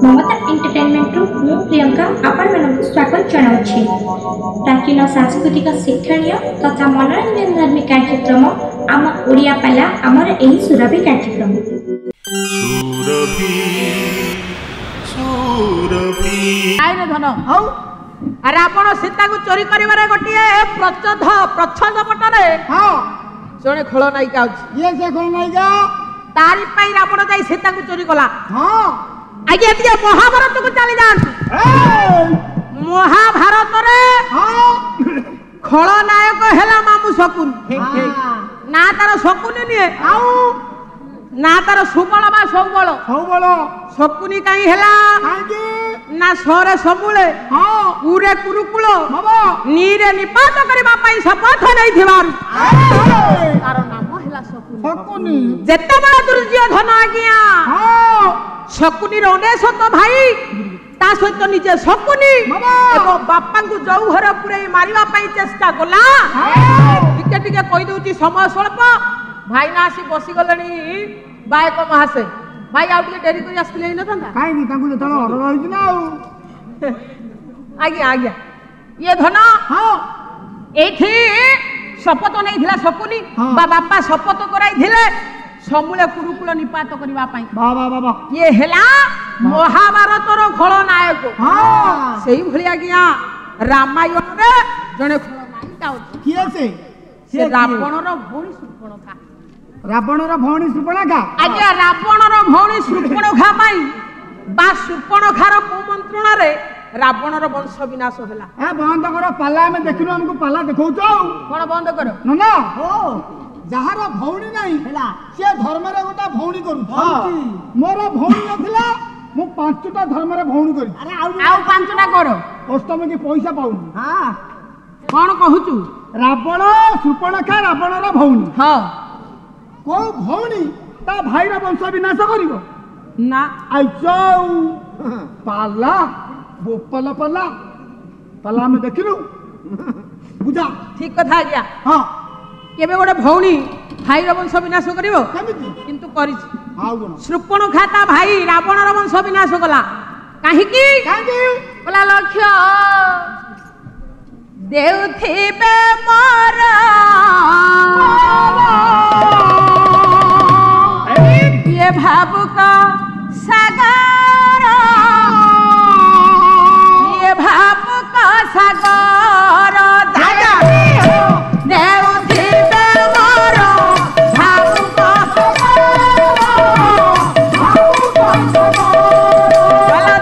ममता entertainment रु मु प्रियंका आपण मानक स्वागत जनाउछि। प्राचीन सांस्कृतिक शिक्षणीय तथा मनोरंजन धर्मी कार्यक्रम आम ओडिया पाला आमर एही सुरभि कार्यक्रम आइरे धन हौ रावण सीता को चोरी करिवारे गोटिए प्रच्छद पटरे हां जणे खलनायिका अछि ये से खलनायिका तारी पई रावण जाई सीता को चोरी कला हां आगे दिया महाभारत को चली जान महाभारत रे हां खलनायक हेला मामू शकुन ठीक ठीक ना तार शकुन निए आउ ना तार सुबल बा सबल शकुनी काई हेला काई ना सरे सबुले हां पूरे कुरुकुल बाबा नीरे निपात करबा पई शपथ नै थिबार तार नाम हेला शकुनी जेते बड़ा दुर्योधन आ गया हां शकुनी रोने सत भाई ता सहित निजे शकुनी एवं बापा को जौहर पुरे मारिबा पई चेष्टा कला टिके टिके कहि दउची समय स्वल्प भाई ना आसी बसी गलनी बायक महासे भाई आउ टिके डेरी करि आसले न तंदा काई नी तांगु तळ और रहिछ ना आज्ञा आज्ञा ये धन हां एठी शपथ नै थिला शकुनी बा बापा शपथ कराई थिले समूले कुरुकुल निपात करबा पई बाबा बाबा ये हेला महाभारत रो खलनायक हां सेही भली आज्ञा रामायण रे जने खलनायिका अछि किए से रावण रो भौणी सुर्पणखा रावण रो भौणी सुर्पणखा आज्ञा रावण रो भौणी सुर्पणखा पई बा सुर्पणखा रो कुमंत्रण रे रावण रो वंश विनाश होला ए बंद करो पाला में देखिनो हमको पाला देखौछौ कोन बंद करो न ना हो जहार भौणी नहीं हेला से धर्म रे गोटा भौणी करू मोर भौणी नथिला मु पांचटा धर्म रे भौणी करी अरे आउ पांचटा करो अष्टमी के पैसा पाउनी हां कोन कहूचू रावण सुर्पणखा रावण रो भौणी हां को भौणी ता भाई रो वंश विनाश करिवो ना आइचौ पाला बोपला पाला पाला में देखिलु बुझा ठीक कथा गया हां केबे गोटे भौणी भाई रो वंश विनाश करिवो किंतु करिछि हाउ कोन सुर्पणखा ता भाई रावण रो वंश विनाश कला काहे की बोला लक्ष्य देउथिबे मोर ये भावुक सागर ये भावुक सागर दादा देउथिबे मोर भावुक बोला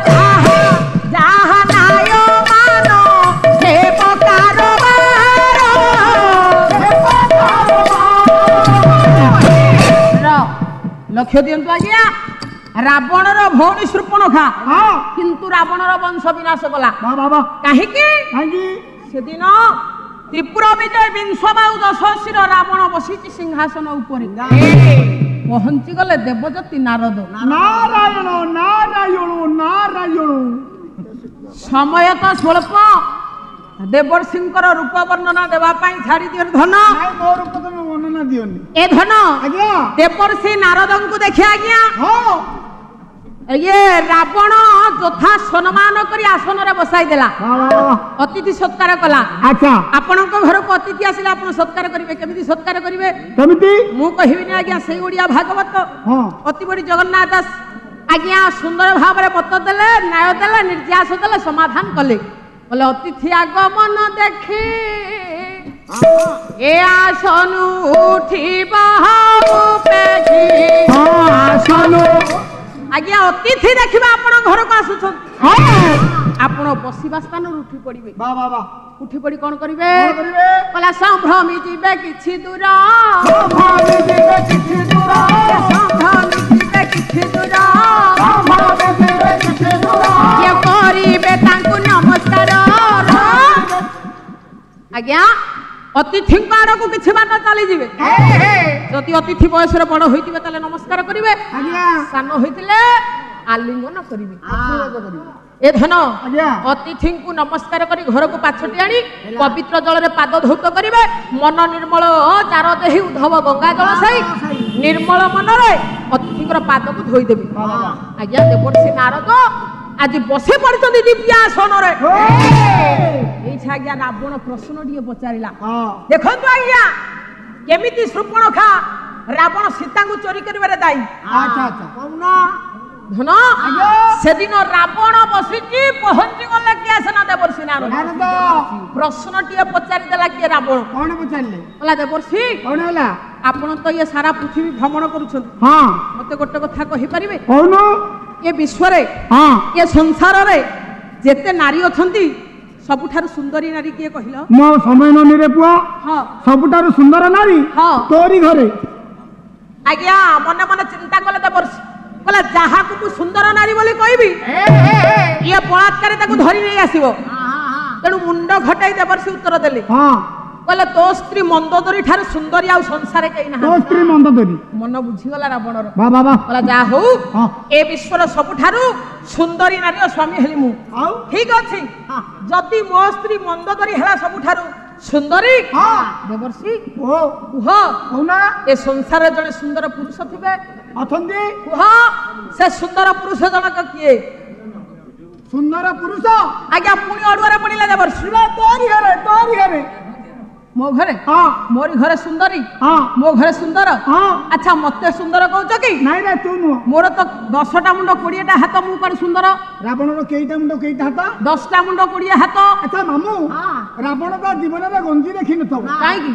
जहाँ नाय मानो से पकार लक्ष्य दियंतु आज्ञा रावण रो भौणी सुर्पणखा हां किंतु रावण रो वंश विनाश कला बाबा काहे की से दिन त्रिपुर विजय विंशबाहु दशशिर रावण बसिछि सिंहासन ऊपर पहुंची गले देवज्योति नारद नारायण नारायण नारायण समय तो स्वल्प देवर्षिंकर रूप वर्णना देवा पाई छाड़ी दियो धन नाइ मो रूप तो वर्णना दियोनी ए धन आज्ञा देवर्षि नारदन को देखे आज्ञा हां ये रावण जोथा सम्मान करी आसन रे बसाई देला अतिथि सत्कार कला अच्छा आपन को घर को अतिथि आसिला आपन सत्कार करिवे केमिति सत्कार करिवे केमिति मु कहिबिनी आज्ञा सेई ओडिया भागवत हां अति बड़ी जगन्नाथ दास आज्ञा सुंदर भाव रे पत्त देले न्याय देले निर्यास देले समाधान कले बोले अतिथि आगमन देखी ए आसन उठी बहाऊ पेखी आसन आज्ञा अतिथि देखिबा आपण घर को आसुछन आपण बसिबा स्थान उठी पड़िबे बा बा बा उठी पड़ी कोन करिवे बोला संभ्रमी जीवे किछि दूर संभ्रमी जीवे किछि दूर संभ्रमी जीवे किछि दूर संभ्रमी जीवे किछि दूर ये करिवे तांकु नमस्कार आज्ञा अतिथि को किछि बाट चली जिवे जति अतिथि बयस रे बड़ होइतिबे तले नमस्कार करिवे आज्ञा सान होइतिले आलिंगन करिवे आशीर्वाद करिवे ए धन अतिथि को नमस्कार करी घर को पाछटी आनी पवित्र जल रे पाद धौत करिवे मन निर्मल चार देहि उद्धव गंगा जल सही निर्मल मन रे अतिथि पाद को धोई देबे आज्ञा देवर्षि नारद आज बसे पड़ते दिव्या आसन आज्ञा रावण प्रश्न टे पचारा देखो आज्ञा केमिति शूर्पणखा रावण सीता को चोरी कर दायी धन से दिन रावण बसी पहुंची गले किए सेना देवर्षि नारद प्रश्न टे पचारिदेला किए रावण कौन पचारे देवर्षि कौन है आपण तो ये सारा पृथ्वी भ्रमण करुछन मते गोटे कथा कहि परिबे कौन ये विश्व रे ये संसार रे जेते नारी अछंती सबुठारु सुंदरी नारी किए कहिलो मो समय ननी रे पुआ सबुठारु सुंदर नारी तोरी घरे आज्ञा मन मन चिंता कले देवर्षि कला जहा को तू सुंदर नारी बोली कहबी ये बलात्कार ताको धरी नहीं आसीबो तेणु मुंड घटाई देवर्षि उत्तर देले कहले तो स्त्री मंदोदरी ठार सुंदरी आ संसार कई ना तो स्त्री मंदोदरी मन बुझी गला रावण रो वाह वाह कहला जा हो ए विश्वर सबुठारु सुंदरी नारी स्वामी हेली मु ठीक अछि जति मो स्त्री मंदोदरी हला सबुठारु सुंदरी देवर्षि ओ कुह कोना ए संसार जने सुंदर पुरुष थिबे अथंदी कुह से सुंदर पुरुष जनक किए सुंदर पुरुष आज्ञा पुणी अडुआरे पडिला देवर्षि तोरी घरे मो घरे मोरी घरे सुंदरी मो घरे सुंदर अच्छा मते सुंदर कहउछ कि नाही रे तू नु मोर तो 10टा मुंड 20टा हाथ मु कोन सुंदर रावण रो केइटा मुंड केइटा हाथ 10टा मुंड 20 हाथ अच्छा मामू रावण तो जीवन रे गंजी देखि न तो काई की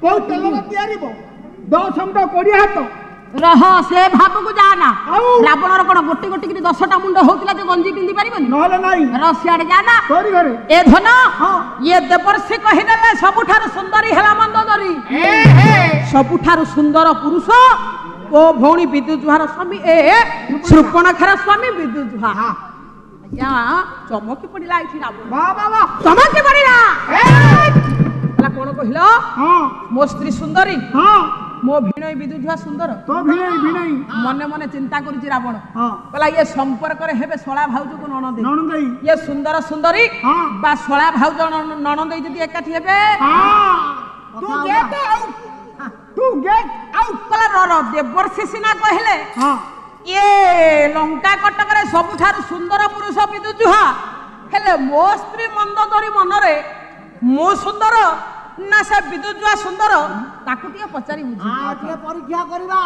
को तेल रे तयारी बो 10 मुंड 20 हाथ रह से भाप को जाना रावण रो कोन गोटी गोटी कि 10टा मुंड होतिला तो गंजी पिंदी परिबनी नहले नाही रसियाडे जाना तोरी घरे ए धन ये देवर्षि कहिदेले सबुठारु सुंदरी हेला मंदोदरी सबुठारु सुंदर पुरुष ओ भौणी विद्युजुहार स्वामी ए शूर्पणखार स्वामी विद्युजुहा या चमकी पडिला इथि रावण वाह वाह वाह चमकी पडिला हला कोन कहिलो मो स्त्री सुंदरी मो भिणई विद्युजुहा सुंदर तो भिणई मने मने चिंता करिछि रावण कहला ये संपर्क रे हेबे सोळा भाउज को ननदेई ये सुंदर सुंदरी बा सोळा भाउज ननदेई जदी एकाठी हेबे तू गेट आउट कहला रो देवर्षि सिना कहले ये लंका कटक रे सबुठारु सुंदर पुरुष विद्युजुहा हेले मो स्त्री मंदोदरी मनरे मो सुंदर ना से विद्युजुहा सुंदर ताकू टिके पचारि बुझी टिके परीक्षा करबा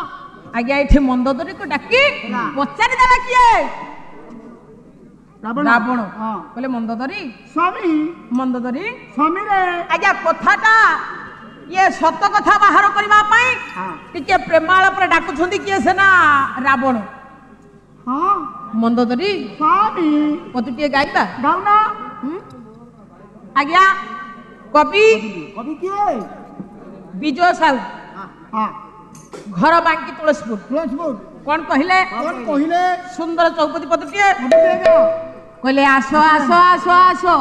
आज्ञा एठी मंदोदरी को डाकी पचारि देला किए रावण कहले मंदोदरी स्वामी मंदोदरी स्वामी रे आज्ञा कथाटा ये सत कथा बाहर करबा पई टिके प्रेमाळ पर डाकु छंदी किए सेना रावण हां मंदोदरी स्वामी कतु टिके गाइबा गाउना आज्ञा कवि कवि किए विजय साहू घर बांकी तुलसीपुर कौन कहले सुंदर चौपदी पदटिए कहले आसो आसो आसो आसो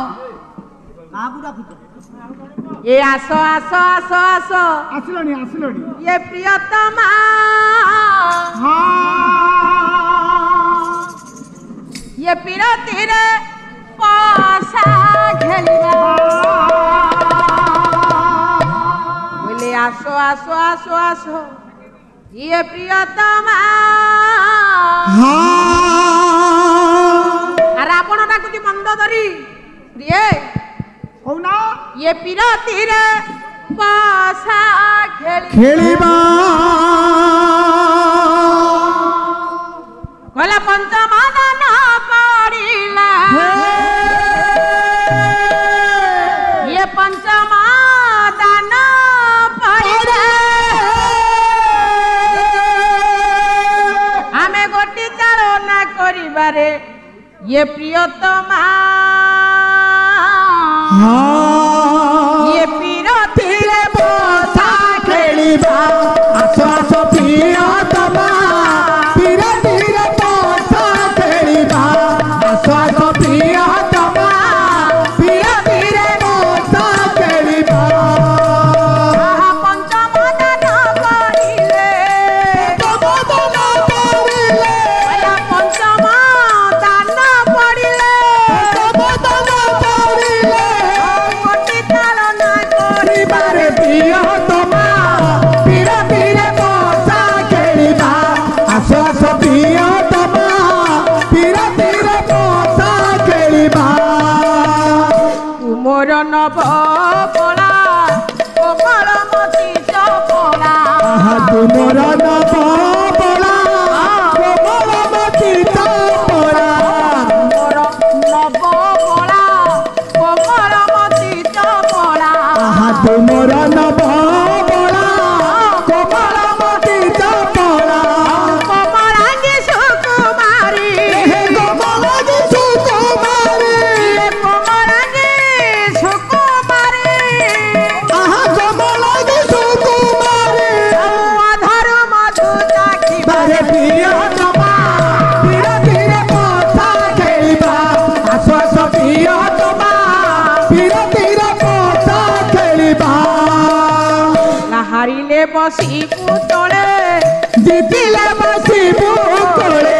ये आसो आसो आसो आसो आसलोनी आसलोनी ये प्रियतमा ये पिरती रे पासा खेलिबा आसो आसो आसो आसो ये प्रियतमा रावण डाकुची मंदोदरी प्रिय कौना ये पिरती रे पासा खेलिबा कहला पंचमा दान पड़िला ये पंचमा दान पड़िला आमे गोटी चालना करिबारे ये प्रियतमा ये पिरती रे बसा खेलिबा आसो आसो प्रियतमा पिरती रे बसा खेलिबा आसो आसो प्रियतमा पिरती रे बसा खेलिबा पंचम दान करिले पंचम दान पड़िले गोटी चालना करिबारे प्रियतमा पिरती नब पड़ा कोमलमती चपड़ा तुमर नब पड़ा कोमलमती चपड़ा मोर नब पड़ा कोमलमती चपड़ा तुमर नब पड़ा कोमलमती चपड़ा कोमलांगी सुकुमारी कोमलांगी सुकुमारी कोमलांगी सुकुमारी कोमलांगी सुकुमारी अधर मधु चाखी बारे प्रियतमा धीरे धीरे कथा खेलिबा आश्वास प्रियतमा धीरे धीरे कथा खेलिबा हारिले बसिबु तले जितिले बसिबु तले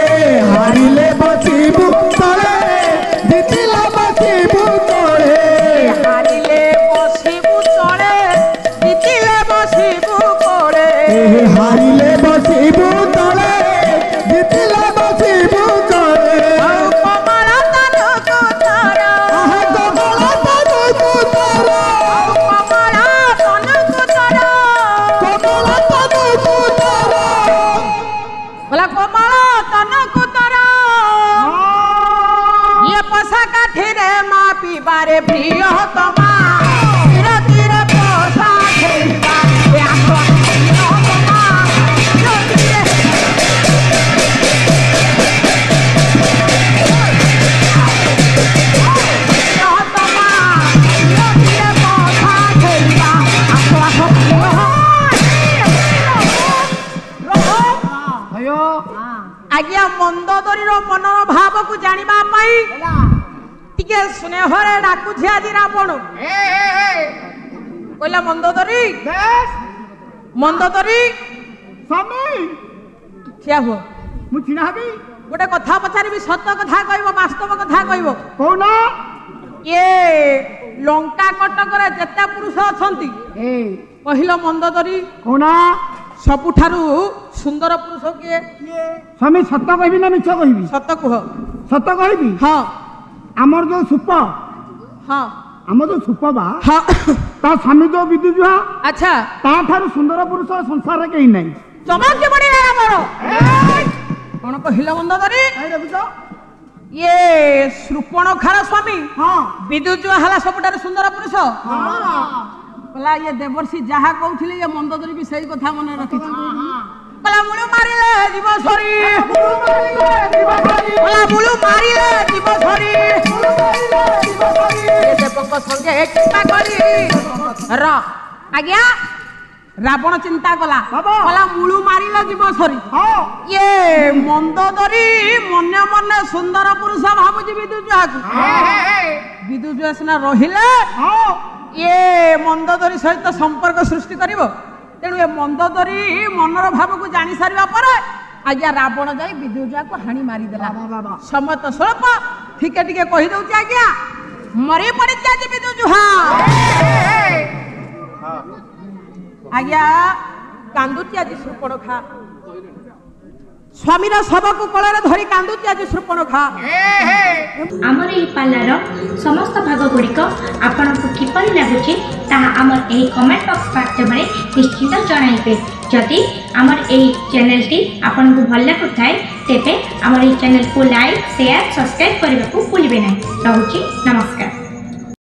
हारिले बसिबु तले जितिले बसिबु तले हारिले बसिबु तले जितिले बसिबु तले हारिले बसिबु तले जितिले बसिबु तले कमला तनकु तारा कमला तनकु तारा कमला तनकु तारा कमला तनकु तारा बोला कमला तनकु तारा ये पसा काठीरे मापी बारे प्रियतमा धीरे धीरे पसा खेलिबा ए आत्मा प्रियतमा धीरे धीरे प्रियतमा धीरे धीरे पसा खेलिबा आत्मा भयो आज्ञा मंदोदरीर मनर भाव को जानिबा पाई टिके स्नेहरे डाकुछि आजि रावण कहला मंदोदरी मंदोदरी स्वामी ठिया हो मु चिना हबी गोटे कथा पचारिबी सत्य कथा कहबो वास्तव कथा कहबो कोन ये लंका कटकर जेते पुरुष अछंती ए पहिलो मंदोदरी कोन सबुठारु सुंदर पुरुष किए स्वामी सत्य कहबी ना मिछ कहबी सत्य कह सत्य कहबी हाँ आमर जो सुप हाँ आम जो सुप बा हाँ ता स्वामी जो विदुजुआ अच्छा ता ठारू सुंदर पुरुष संसार रे केही नाही चमक पड़ेगा ଆମର कौन कहला मंदोदरी ये शृपणखार स्वामी हां विदुजुआ हला सबटार सुंदर पुरुष कहला ये देवर्षि जहा कहउथिले ये मंदोदरी भी सही कथा मन रखि कहला मुळु मारिले जीव सरी कहला मुळु मारिले जीव सरी ये देवक संगे चिंता करी र आज्ञा रावण चिंता कला कहला मुळु मारिले जीव सरी ये मंदोदरी मने मने सुंदर पुरुष भाबुजी विदुजुआ को विदुजुआ सिना रहिले ये मंदोदरी सहित संपर्क सृष्टि करिवो तेणु ये मंदोदरी मनर भाव को जानी सारिबा परे आज्ञा रावण जाई विदुजुआ को हाणी मारी देला समय तो स्वल्प ठीके ठीके कहि दउची आज्ञा मरी पड़ी जाजी विदुजुआ आज्ञा कांदुची आजी शृपणखा स्वामीर शव को कଳରେ धरी कांदुची आजी शृपणखा आमर एही पालार समस्त भाग गुड़िक आपको किपरि लगुचे ताहा आमर एही कमेंट बॉक्स माध्यम निश्चित जणाइबे जदि आमर एही चैनल टी आपनको भल लागुथाय तेबे आमर एही चैनल को लाइक शेयर सब्सक्राइब करने को भूलिबे नहीं। रहुची नमस्कार।